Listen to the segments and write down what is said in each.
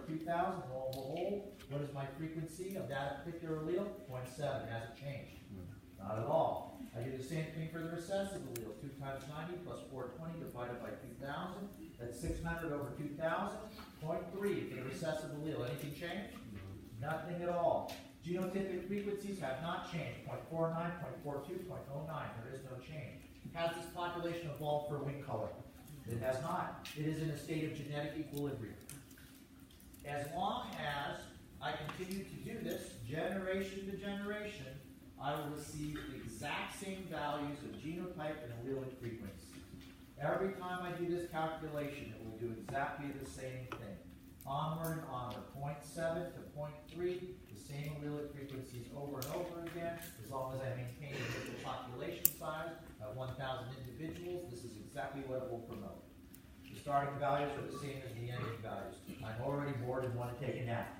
2,000. Lo and behold, what is my frequency of that particular allele? 0.7. It hasn't changed. Not at all. I do the same thing for the recessive allele. 2 times 90 plus 420 divided by 2,000. That's 600 over 2,000. 0.3 for the recessive allele. Anything change? Nothing at all. Genotypic frequencies have not changed. 0.49, 0.42, 0.09. There is no change. Has this population evolved for wing color? It has not. It is in a state of genetic equilibrium. As long as I continue to do this, generation to generation, I will receive the exact same values of genotype and allelic frequency. Every time I do this calculation, it will do exactly the same thing. Onward and onward, 0.7 to 0.3, the same allelic frequencies over and over again. As long as I maintain the initial population size at 1,000 individuals, this is exactly what it will promote. The starting values are the same as the ending values. I'm already bored and want to take a nap.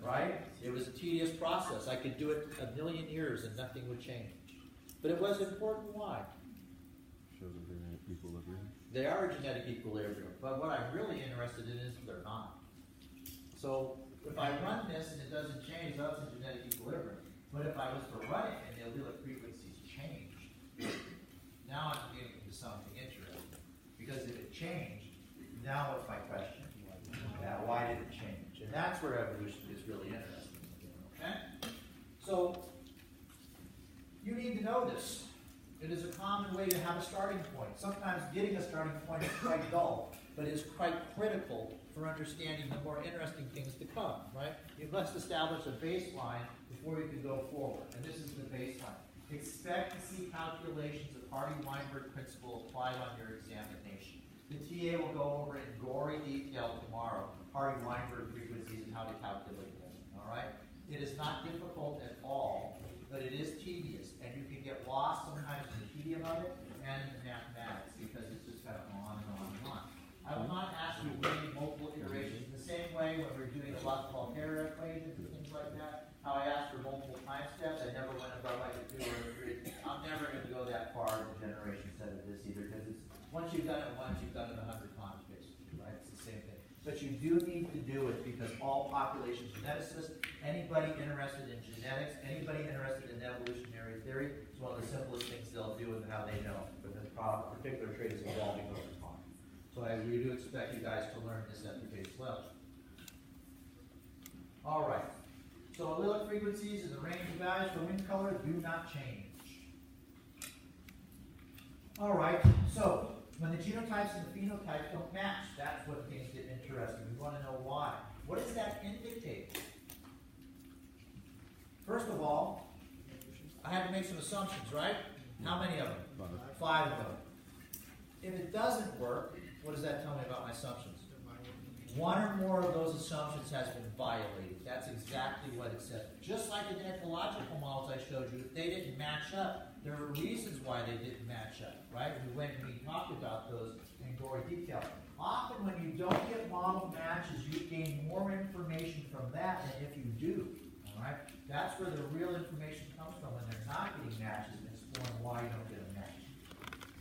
Right? It was a tedious process. I could do it a million years and nothing would change. But it was important. Why? Shows that they're in equilibrium. They are a genetic equilibrium. But what I'm really interested in is they're not. So if I run this and it doesn't change, that's a genetic equilibrium. But if I was to run it and the allelic frequencies change, now I'm getting into something interesting. Because if it changed, now what's my question? Why did it change? And that's where evolution is really interesting. Okay? So, you need to know this. It is a common way to have a starting point. Sometimes getting a starting point is quite dull, but it is quite critical for understanding the more interesting things to come, right? You must establish a baseline before you can go forward. And this is the baseline. Expect to see calculations of Hardy-Weinberg principle applied on your examination. The TA will go over in gory detail tomorrow, Hardy-Weinberg frequencies and how to calculate them, all right? It is not difficult at all, but it is tedious, and you can get lost sometimes in the tedium of it and in the mathematics, because it's just kind of on and on and on. I will not ask you to read multiple iterations. In the same way when we're doing a lot of Volterra equations and things like that, how I asked for multiple time steps, I never went above like a 2 or a 3. I'm never going to go that far in the generation set of this either, because it's once you've done it once, you've done it 100 times, basically, right? It's the same thing. But you do need to do it because all population geneticists, anybody interested in genetics, anybody interested in evolutionary theory, it's one of the simplest things they'll do and how they know. But the particular trait is evolving over time. So I really do expect you guys to learn this at the base level. All right. So allelic frequencies and the range of values for wing color do not change. All right. So when the genotypes and the phenotypes don't match, that's when things get interesting. We want to know why. What does that indicate? First of all, I had to make some assumptions, right? How many of them? 5 of them. If it doesn't work, what does that tell me about my assumptions? One or more of those assumptions has been violated. That's exactly what it says. Just like in the ecological models I showed you, if they didn't match up, there are reasons why they didn't match up, right? We went and we talked about those in gory detail. Often when you don't get model matches, you gain more information from that than if you do, all right? That's where the real information comes from, when they're not getting matches and exploring why you don't get a match.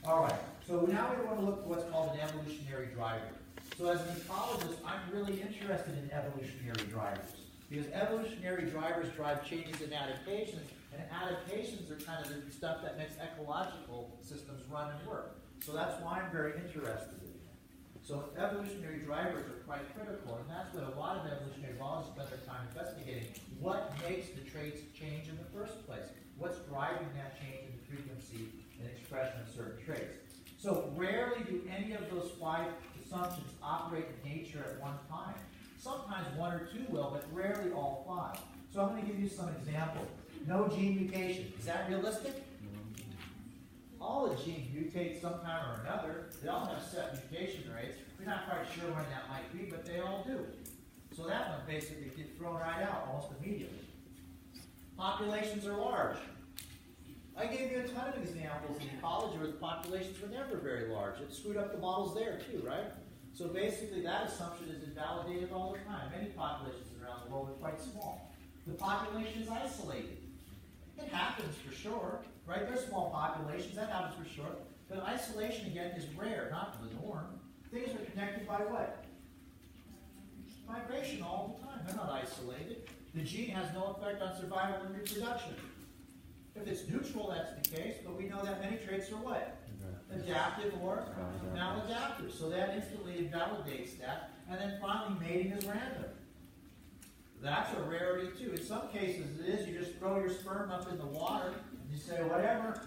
All right, so now we want to look at what's called an evolutionary driver. So as an ecologist, I'm really interested in evolutionary drivers, because evolutionary drivers drive changes in adaptations, and adaptations are kind of the stuff that makes ecological systems run and work. So that's why I'm very interested in it. So evolutionary drivers are quite critical, and that's what a lot of evolutionary biologists spend their time investigating. What makes the traits change in the first place? What's driving that change in the frequency and expression of certain traits? So rarely do any of those 5 assumptions operate in nature at one time. Sometimes 1 or 2 will, but rarely all 5. So I'm going to give you some examples. No gene mutation. Is that realistic? All the genes mutate sometime or another. They all have set mutation rates. We're not quite sure when that might be, but they all do. So that one basically gets thrown right out almost immediately. Populations are large. I gave you a ton of examples in ecology where the populations were never very large. It screwed up the models there too, right? So basically that assumption is invalidated all the time. Many populations around the world are quite small. The population is isolated. It happens for sure, right? There's small populations, that happens for sure. But isolation, again, is rare, not the norm. Things are connected by what? migration all the time. They're not isolated. The gene has no effect on survival and reproduction. If it's neutral, that's the case, but we know that many traits are what? Adaptive or maladaptive. So that instantly invalidates that. And then finally, mating is random. That's a rarity too. In some cases it is, you just throw your sperm up in the water, and you say, whatever,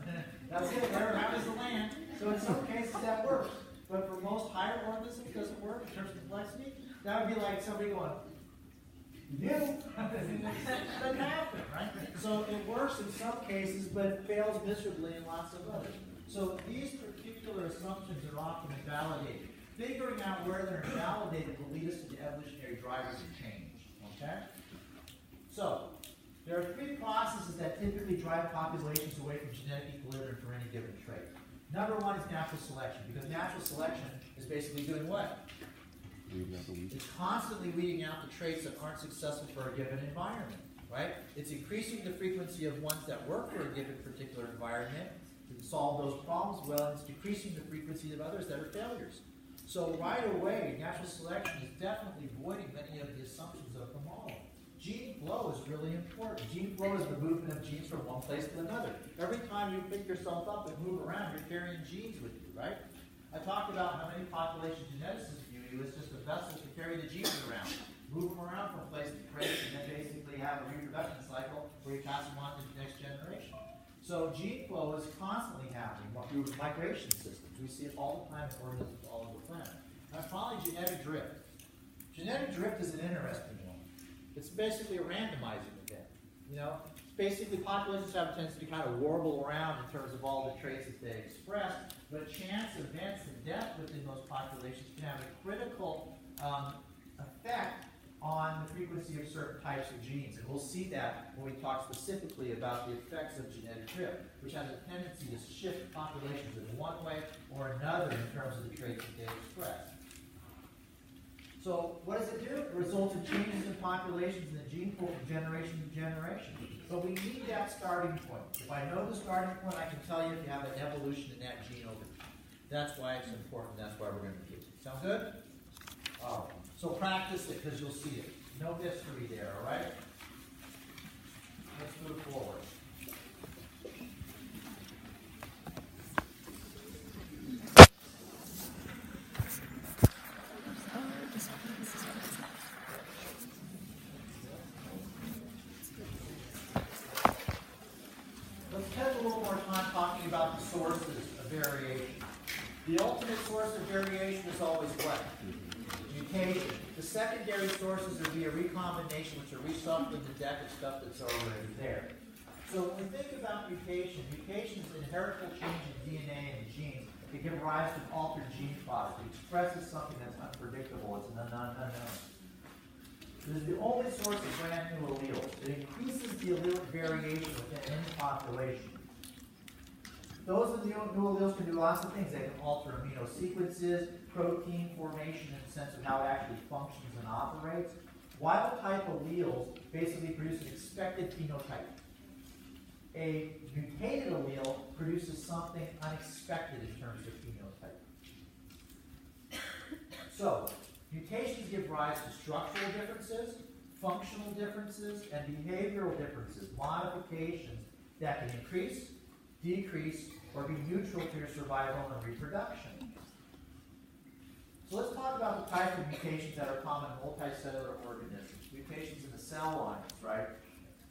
that's it, whatever happens to land. So in some cases that works. But for most higher organisms, it doesn't work in terms of complexity. That would be like somebody going, you? It doesn't happen, right? So it works in some cases, but it fails miserably in lots of others. So these particular assumptions are often invalidated. Figuring out where they're invalidated will lead us to the evolutionary drivers of change. Okay? So, there are three processes that typically drive populations away from genetic equilibrium for any given trait. Number one is natural selection, because natural selection is basically doing what? It's constantly weeding out the traits that aren't successful for a given environment, right? It's increasing the frequency of ones that work for a given particular environment to solve those problems well, and it's decreasing the frequency of others that are failures. So right away, natural selection is definitely voiding many of the assumptions of the model. Gene flow is really important. Gene flow is the movement of genes from one place to another. Every time you pick yourself up and move around, you're carrying genes with you, right? I talked about how many population geneticists view you as just a vessel to carry the genes around. Move them around from place to place, and then basically have a reproduction cycle where you pass them on to the next generation. So gene flow is constantly happening through migration systems. We see it all the time in organisms all over the planet. And finally, genetic drift. Genetic drift is an interesting one. It's basically a randomizing event. You know, basically populations have a tendency to kind of warble around in terms of all the traits that they express, but chance events and death within those populations can have a critical effect on the frequency of certain types of genes. And we'll see that when we talk specifically about the effects of genetic drift, which has a tendency to shift populations in one way or another in terms of the traits that they express. So what does it do? It results in changes in populations in the gene pool from generation to generation. But we need that starting point. If I know the starting point, I can tell you if you have an evolution in that gene over time. That's why it's important. That's why we're going to do it. Sound good? All right. So practice it, because you'll see it. No mystery there, all right? Let's move forward. Let's spend a little more time talking about the sources of variation. The ultimate source of variation is always what? Mutation. The secondary sources are via recombination, which are reshuffling the deck of stuff that's already there. So when we think about mutation, mutation is an heritable change in DNA and genes that give rise to an altered gene product. It expresses something that's unpredictable. It's an unknown. It is the only source of brand new alleles. It increases the allelic variation within any population. Those of the new alleles can do lots of things. They can alter amino sequences, protein formation in the sense of how it actually functions and operates. Wild-type alleles basically produce an expected phenotype. A mutated allele produces something unexpected in terms of phenotype. So, mutations give rise to structural differences, functional differences, and behavioral differences, modifications that can increase, decrease, or be neutral to your survival and reproduction. So let's talk about the type of mutations that are common in multicellular organisms. Mutations in the cell lines, right,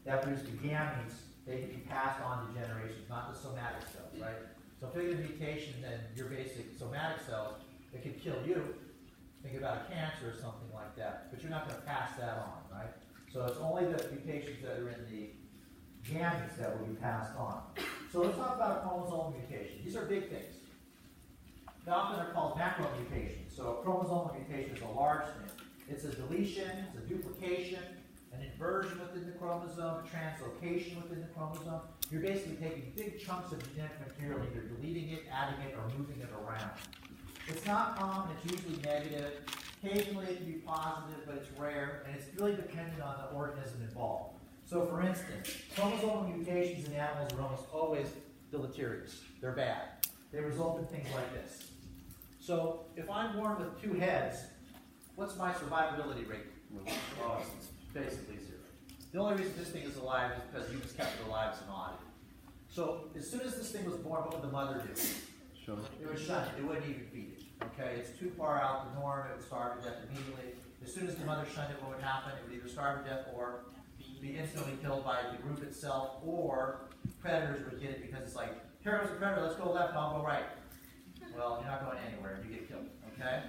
that produce the gametes, they can be passed on to generations, not the somatic cells, right? So if you get a mutation in your basic somatic cells, it can kill you. Think about a cancer or something like that, but you're not going to pass that on, right? So it's only the mutations that are in the gametes that will be passed on. So let's talk about a chromosomal mutation. These are big things. They often are called macromutations. So a chromosomal mutation is a large thing. It's a deletion, it's a duplication, an inversion within the chromosome, a translocation within the chromosome. You're basically taking big chunks of genetic material, either deleting it, adding it, or moving it around. It's not common, it's usually negative. Occasionally it can be positive, but it's rare, and it's really dependent on the organism involved. So for instance, chromosomal mutations in animals are almost always deleterious. They're bad. They result in things like this. So if I'm born with two heads, what's my survivability rate? Well, it's basically zero. The only reason this thing is alive is because humans kept it alive as an oddity. So as soon as this thing was born, what would the mother do? Shut up. It would shun it. It wouldn't even feed it. Okay, it's too far out the norm. It would starve to death immediately. As soon as the mother shunned it, what would happen? It would either starve to death or be instantly killed by the group itself, or predators would get it because it's like, here goes a predator, let's go left, I'll go right. Well, you're not going anywhere, you get killed, okay?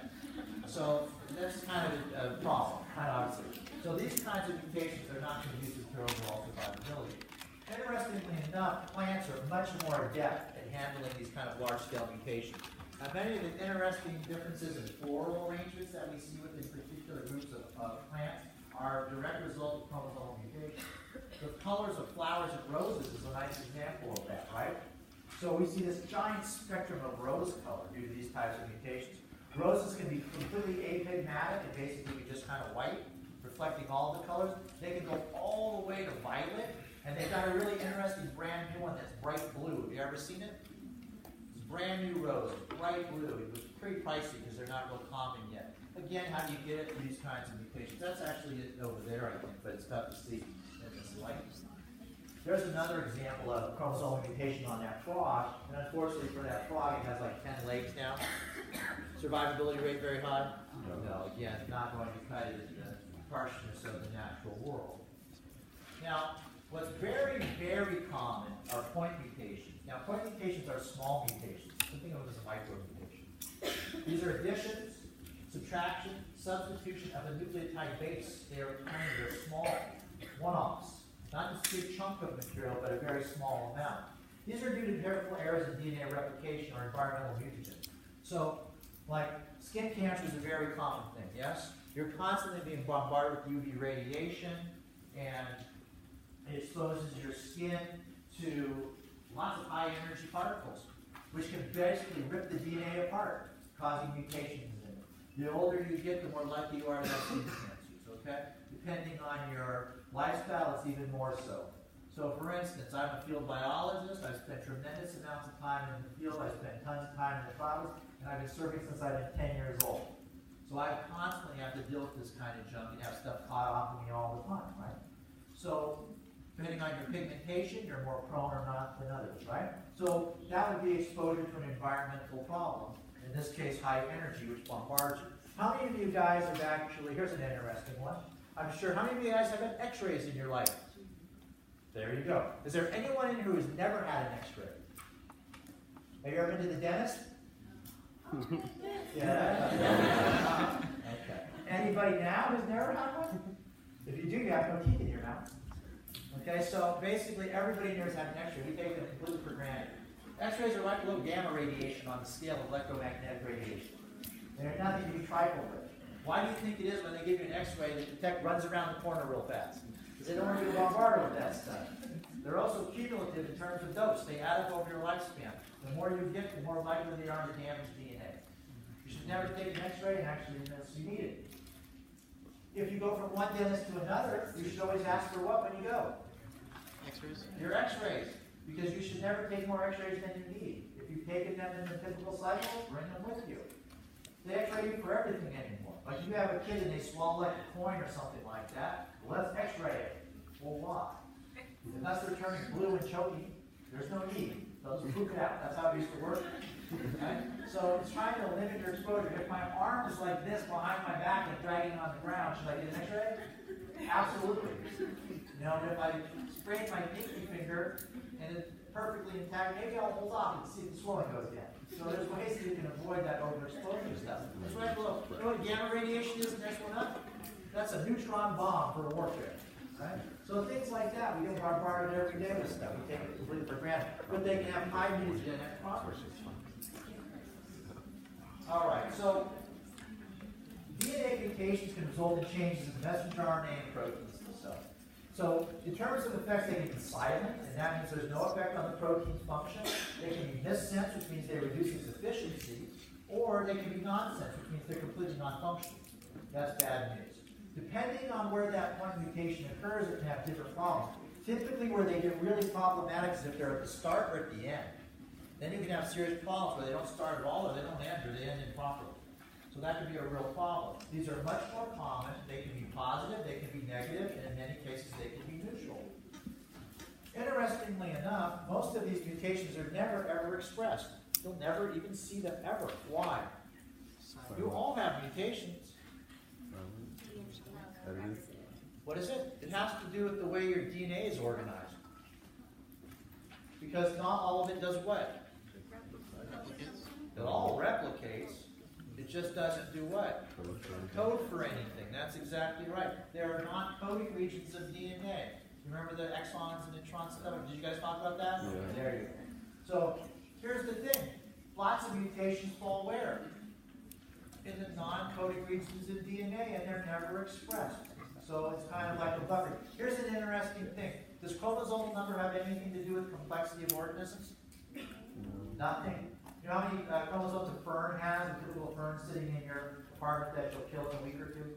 So that's kind of a problem, kind of obviously. So these kinds of mutations are not conducive to overall survivability. Interestingly enough, plants are much more adept at handling these kind of large-scale mutations. Now, many of the interesting differences in floral arrangements that we see within particular groups of plants are a direct result of chromosomal mutation. The colors of flowers and roses is a nice example of that, right? So we see this giant spectrum of rose color due to these types of mutations. Roses can be completely apigmatic and basically be just kind of white, reflecting all the colors. They can go all the way to violet, and they've got a really interesting brand new one that's bright blue. Have you ever seen it? It's a brand new rose, bright blue. It was pretty pricey because they're not real common yet. Again, how do you get it through these kinds of mutations? That's actually it over there, I think, but it's tough to see in this light. There's another example of chromosomal mutation on that frog, and unfortunately for that frog, it has like 10 legs now. Survivability rate very high? No, again, not going to cut it in the harshness of the natural world. Now, what's very, very common are point mutations. Now, point mutations are small mutations. Think of them as a micromutation. These are additions, subtraction, substitution of a nucleotide base. They are tiny, they're small, one-offs. Not this big chunk of material, but a very small amount. These are due to careful errors in DNA replication or environmental mutagen. So, like, skin cancer is a very common thing, yes? You're constantly being bombarded with UV radiation, and it exposes your skin to lots of high energy particles, which can basically rip the DNA apart, causing mutations in it. The older you get, the more likely you are to have skin cancers, okay? Depending on your lifestyle, it's even more so. So for instance, I'm a field biologist. I've spent tremendous amounts of time in the field. I've spent tons of time in the clouds, and I've been serving since I've been 10 years old. So I constantly have to deal with this kind of junk and have stuff caught off of me all the time, right? So depending on your pigmentation, you're more prone or not than others, right? So that would be exposure to an environmental problem. In this case, high energy, which bombards you. How many of you guys have actually, here's an interesting one. I'm sure, how many of you guys have had x-rays in your life? There you go. Is there anyone in here who has never had an x-ray? Have you ever been to the dentist? Yeah. Okay. Anybody now who's never had one? If you do, you have no teeth in your mouth. Okay, so basically everybody in here has had an x-ray. We take them completely for granted. X-rays are like a little gamma radiation on the scale of electromagnetic radiation. They're nothing to be trifled with. Why do you think it is when they give you an x-ray that the tech runs around the corner real fast? Because they don't want to get bombarded with that stuff. They're also cumulative in terms of dose. They add up over your lifespan. The more you get, the more likely they are to damage DNA. You should never take an x-ray and actually unless you need it. If you go from one dentist to another, you should always ask for what when you go? X-rays? Your x-rays. Because you should never take more x-rays than you need. If you've taken them in the typical cycle, bring them with you. They x-ray you for everything anymore. Like you have a kid and they swallow like a coin or something like that, well, let's x-ray it. Well, why? Unless they're turning blue and choking, there's no need. They'll just poop it out. That's how it used to work. Okay? So it's trying to limit your exposure. If my arm is like this behind my back and dragging on the ground, should I get an x-ray? Absolutely. You know, if I sprain my pinky finger and it's perfectly intact, maybe I'll hold off and see if the swelling goes down. So there's ways that you can avoid that overexposure stuff. That's right below. You know what gamma radiation is? The next one up? That's a neutron bomb for warfare. Right? So things like that, we get bombarded every day with stuff. We take it completely for granted. But they can have high mutagenic properties. All right, so DNA mutations can result in changes in the messenger RNA and proteins in the cell. So in terms of effects, they can be silent, and that means there's no effect on the protein's function. They can be missense, which means they reduce its efficiency, or they can be nonsense, which means they're completely non-functional. That's bad news. Depending on where that one mutation occurs, it can have different problems. Typically, where they get really problematic is if they're at the start or at the end. Then you can have serious problems where they don't start at all, or they don't end, or they end improperly. So that could be a real problem. These are much more common. They can be positive, they can be negative, and in many cases they can be neutral. Interestingly enough, most of these mutations are never ever expressed. You'll never even see them ever. Why? You all have mutations. What is it? It has to do with the way your DNA is organized. Because not all of it does what? It all replicates. It just doesn't do what? Code for anything. That's exactly right. There are non-coding regions of DNA. You remember the exons and introns stuff? Did you guys talk about that? Yeah. There you go. So here's the thing. Lots of mutations fall where? In the non-coding regions of DNA, and they're never expressed. So it's kind of like a buffer. Here's an interesting thing. Does chromosome number have anything to do with complexity of organisms? Nothing. You know how many chromosomes a fern has? A typical fern sitting in your apartment that you'll kill in a week or two?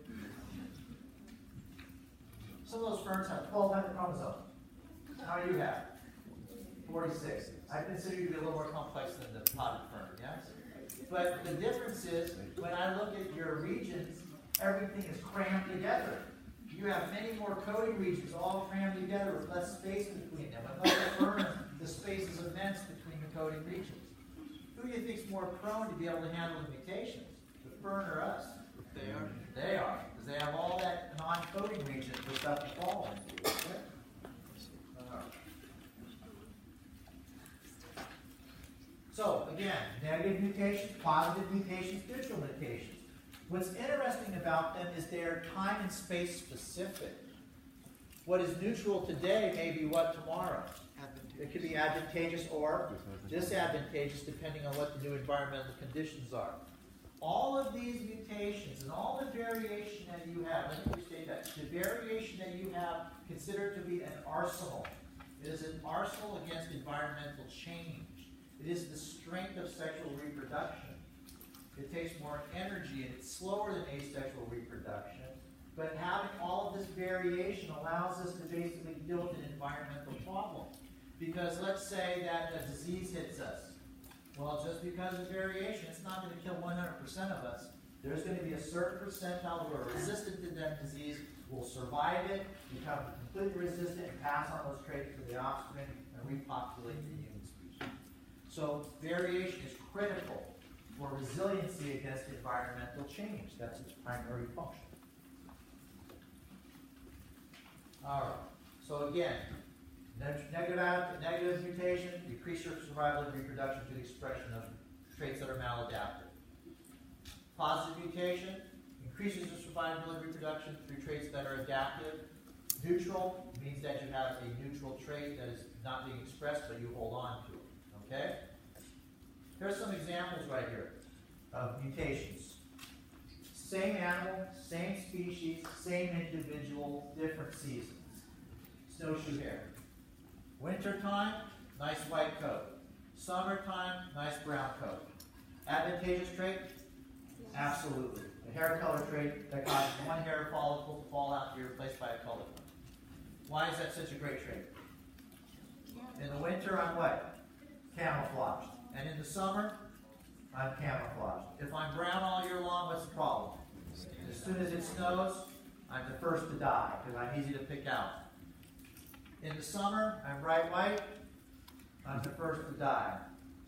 Some of those ferns have 1,200 chromosomes. How many do you have? 46. I consider you to be a little more complex than the potted fern, yes? But the difference is, when I look at your regions, everything is crammed together. You have many more coding regions all crammed together with less space between them. With other ferns, the space is immense between the coding regions. Who do you think is more prone to be able to handle the mutations? The fern or us? They are. They are, because they have all that non-coding region for stuff to fall into. So, again, negative mutations, positive mutations, neutral mutations. What's interesting about them is they're time and space specific. What is neutral today may be what tomorrow. It could be advantageous or disadvantageous depending on what the new environmental conditions are. All of these mutations and all the variation that you have, let me restate that, the variation that you have, consider to be an arsenal. It is an arsenal against environmental change. It is the strength of sexual reproduction. It takes more energy and it's slower than asexual reproduction. But having all of this variation allows us to basically deal with an environmental problem. Because let's say that a disease hits us. Well, just because of variation, it's not going to kill 100% of us. There's going to be a certain percentile who are resistant to that disease, will survive it, become completely resistant, and pass on those traits to the offspring and repopulate the human species. So variation is critical for resiliency against environmental change. That's its primary function. All right. So again, negative mutation, decrease your survival and reproduction through the expression of traits that are maladaptive. Positive mutation increases your survival and reproduction through traits that are adaptive. Neutral means that you have a neutral trait that is not being expressed, but you hold on to it. Okay? Here's some examples right here of mutations. Same animal, same species, same individual, different seasons. Snowshoe hare. Wintertime, nice white coat. Summertime, nice brown coat. Advantageous trait? Absolutely. The hair color trait that causes one hair follicle to fall out to be replaced by a colored one. Why is that such a great trait? In the winter, I'm what? Camouflaged. And in the summer, I'm camouflaged. If I'm brown all year long, what's the problem? As soon as it snows, I'm the first to die because I'm easy to pick out. In the summer, I'm bright white. I'm the first to die.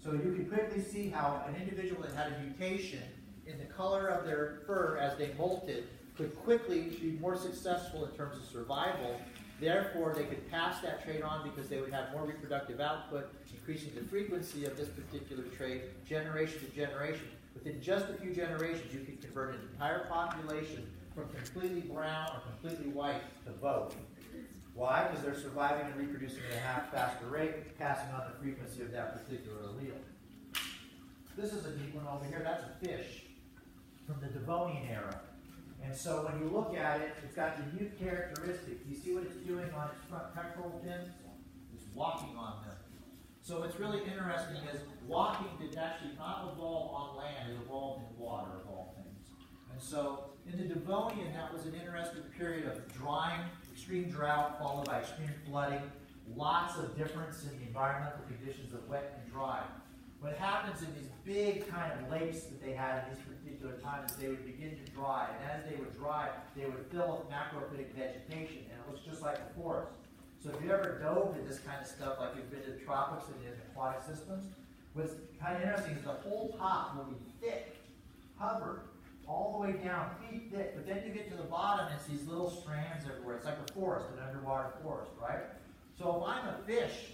So you can quickly see how an individual that had a mutation in the color of their fur as they molted could quickly be more successful in terms of survival. Therefore, they could pass that trait on because they would have more reproductive output, increasing the frequency of this particular trait generation to generation. Within just a few generations, you can convert an entire population from completely brown or completely white to both. Why? Because they're surviving and reproducing at a half faster rate, passing on the frequency of that particular allele. This is a neat one over here. That's a fish from the Devonian era. And so when you look at it, it's got unique characteristics. You see what it's doing on its front pectoral fins? It's walking on them. So what's really interesting is walking did actually not evolve on land, it evolved in water of all things. And so in the Devonian, that was an interesting period of drying, extreme drought followed by extreme flooding, lots of difference in the environmental conditions of wet and dry. What happens in these big kind of lakes that they had in these particular times is they would begin to dry, and as they would dry, they would fill with macrophytic vegetation, and it looks just like a forest. So if you ever dove in this kind of stuff, like you've been to the tropics and in aquatic systems, what's kind of interesting is the whole top will be thick, covered, all the way down, feet thick, but then you get to the bottom and it's these little strands everywhere. It's like a forest, an underwater forest, right? So if I'm a fish,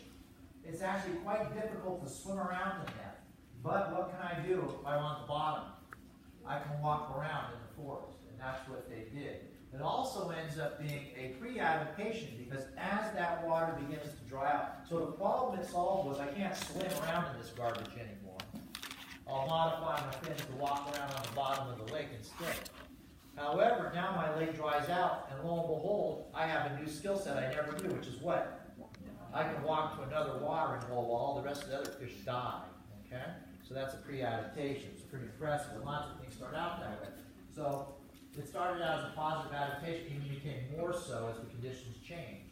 it's actually quite difficult to swim around in that. But what can I do if I'm on the bottom? I can walk around in the forest, and that's what they did. It also ends up being a pre-adaptation because as that water begins to dry out, so the problem it solved was I can't swim around in this garbage anymore. I'll modify my fins to walk around on the bottom of the lake instead. However, now my lake dries out, and lo and behold, I have a new skill set I never knew, which is what? I can walk to another watering hole while all the rest of the other fish die. Okay? So that's a pre-adaptation. It's pretty impressive. And lots of things start out that way. So it started out as a positive adaptation, even became more so as the conditions changed.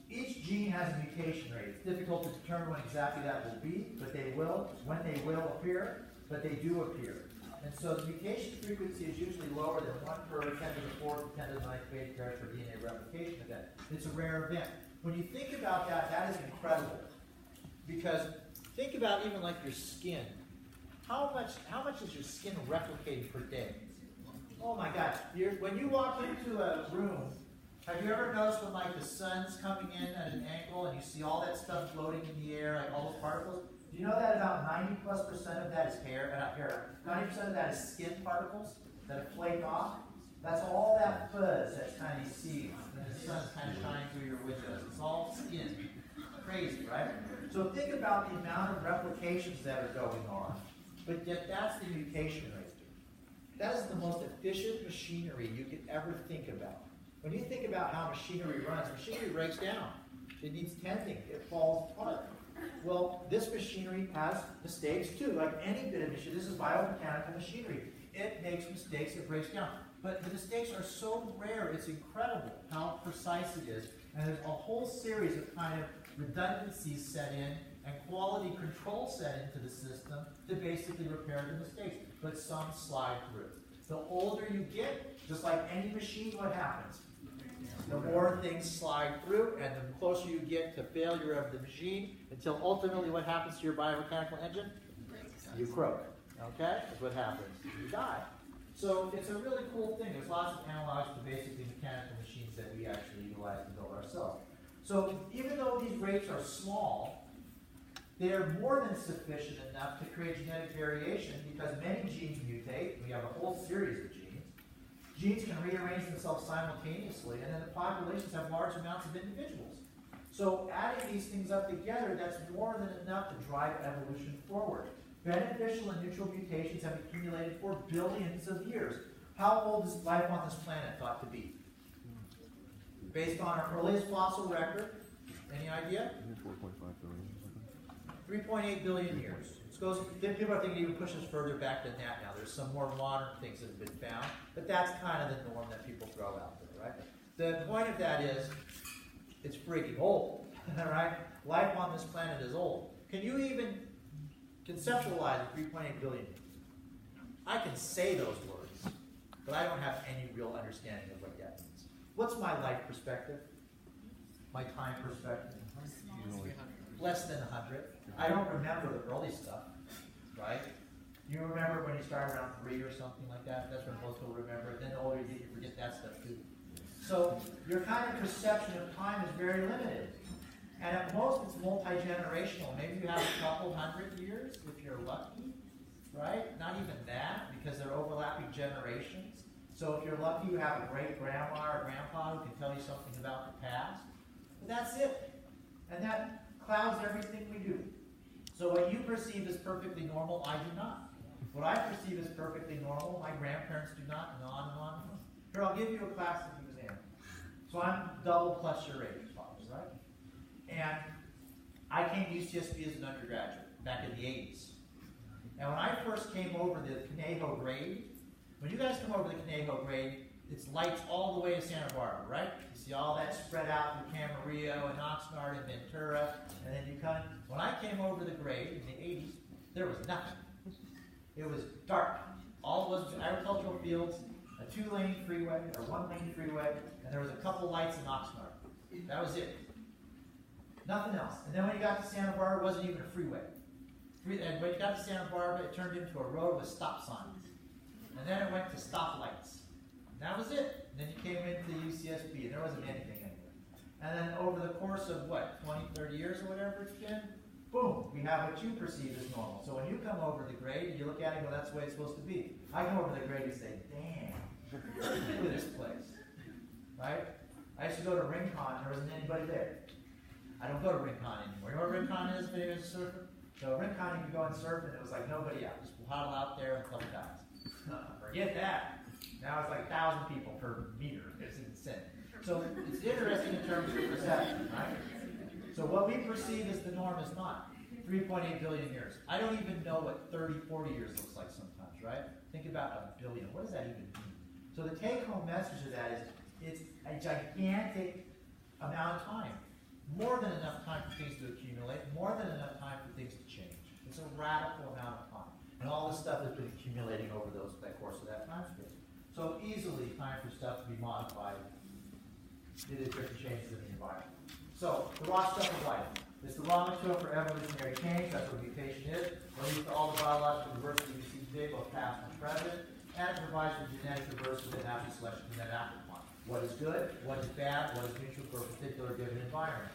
Each gene has a mutation rate. It's difficult to determine when exactly that will be, but they will, when they will appear, but they do appear. And so the mutation frequency is usually lower than 1 per 10 to the 4th, 10 to the 9th base pair for DNA replication event. It's a rare event. When you think about that, that is incredible. Because think about even like your skin. How much is your skin replicating per day? Oh my God. When you walk into a room, have you ever noticed when like the sun's coming in at an angle and you see all that stuff floating in the air, like all those particles? Do you know that about 90+% of that is hair, not hair, 90% of that is skin particles that have flaked off? That's all that fuzz that's kind of you see when the sun's kind of shining through your windows. It's all skin. Crazy, right? So think about the amount of replications that are going on, but yet that's the mutation rate. That is the most efficient machinery you could ever think about. When you think about how machinery runs, machinery breaks down. It needs tending. It falls apart. Well, this machinery has mistakes too. Like any bit of machinery, this is biomechanical machinery. It makes mistakes, it breaks down. But the mistakes are so rare, it's incredible how precise it is. And there's a whole series of kind of redundancies set in and quality control set into the system to basically repair the mistakes. But some slide through. The older you get, just like any machine, what happens? The more things slide through, and the closer you get to failure of the machine, until ultimately what happens to your biomechanical engine? You croak. Okay? That's what happens. You die. So it's a really cool thing. There's lots of analogs to basically mechanical machines that we actually utilize to build ourselves. So even though these rates are small, they're more than sufficient enough to create genetic variation because many genes mutate. We have a whole series of genes. Genes can rearrange themselves simultaneously, and then the populations have large amounts of individuals. So adding these things up together, that's more than enough to drive evolution forward. Beneficial and neutral mutations have accumulated for billions of years. How old is life on this planet thought to be? Based on our earliest fossil record, any idea? 4.5 billion. 3.8 billion years. People are thinking it even pushes further back than that now. There's some more modern things that have been found, but that's kind of the norm that people throw out there, right? The point of that is, it's freaking old, right? Life on this planet is old. Can you even conceptualize 3.8 billion? I can say those words, but I don't have any real understanding of what that means. What's my life perspective? My time perspective? Less than 100. I don't remember the early stuff, right? You remember when you started around 3 or something like that? That's when most people remember. Then the older you get, you forget that stuff too. So your kind of perception of time is very limited. And at most, it's multi-generational. Maybe you have a couple hundred years if you're lucky, right? Not even that, because they're overlapping generations. So if you're lucky, you have a great-grandma or grandpa who can tell you something about the past. But that's it. And that clouds everything we do. So what you perceive as perfectly normal, I do not. What I perceive as perfectly normal, my grandparents do not, and on and on and on. Here, I'll give you a classic example. So I'm double plus your age, right? And I came to UCSB as an undergraduate back in the 80s. And when I first came over the Conejo grade, when you guys come over the Conejo grade, it's lights all the way to Santa Barbara, right? You see all that spread out through Camarillo and Oxnard and Ventura, and then you come. When I came over the grade in the 80s, there was nothing. It was dark. All it was agricultural fields, a 2-lane freeway or 1-lane freeway, and there was a couple lights in Oxnard. That was it. Nothing else. And then when you got to Santa Barbara, it wasn't even a freeway. And when you got to Santa Barbara, it turned into a road with stop signs. And then it went to stoplights. And that was it. And then you came into UCSB, and there wasn't anything anywhere. And then over the course of, what, 20, 30 years or whatever it's been, boom, we have what you perceive as normal. So when you come over the grade, you look at it and go, that's the way it's supposed to be. I come over the grade and say, damn, look at this place. Right? I used to go to Rincon, there wasn't anybody there. I don't go to Rincon anymore. You know what Rincon is if anyone's a surfer? So Rincon, you could go and surf, and it was like nobody out. Just huddle out there and a couple guys. Forget that. Now it's like 1,000 people per meter. It's insane. So it's interesting in terms of perception, right? So what we perceive as the norm is not 3.8 billion years. I don't even know what 30, 40 years looks like sometimes, right? Think about a billion. What does that even mean? So the take-home message of that is it's a gigantic amount of time. More than enough time for things to accumulate, more than enough time for things to change. It's a radical amount of time. And all this stuff has been accumulating over that course of that time space. So easily time for stuff to be modified due to different changes in the environment. So the raw stuff of life. It's the raw material for evolutionary change. That's what mutation is. It leads to all the biological diversity we see today, both past and present. And it provides for genetic diversity and natural selection in that afterplan. What is good, what is bad, what is neutral for a particular given environment.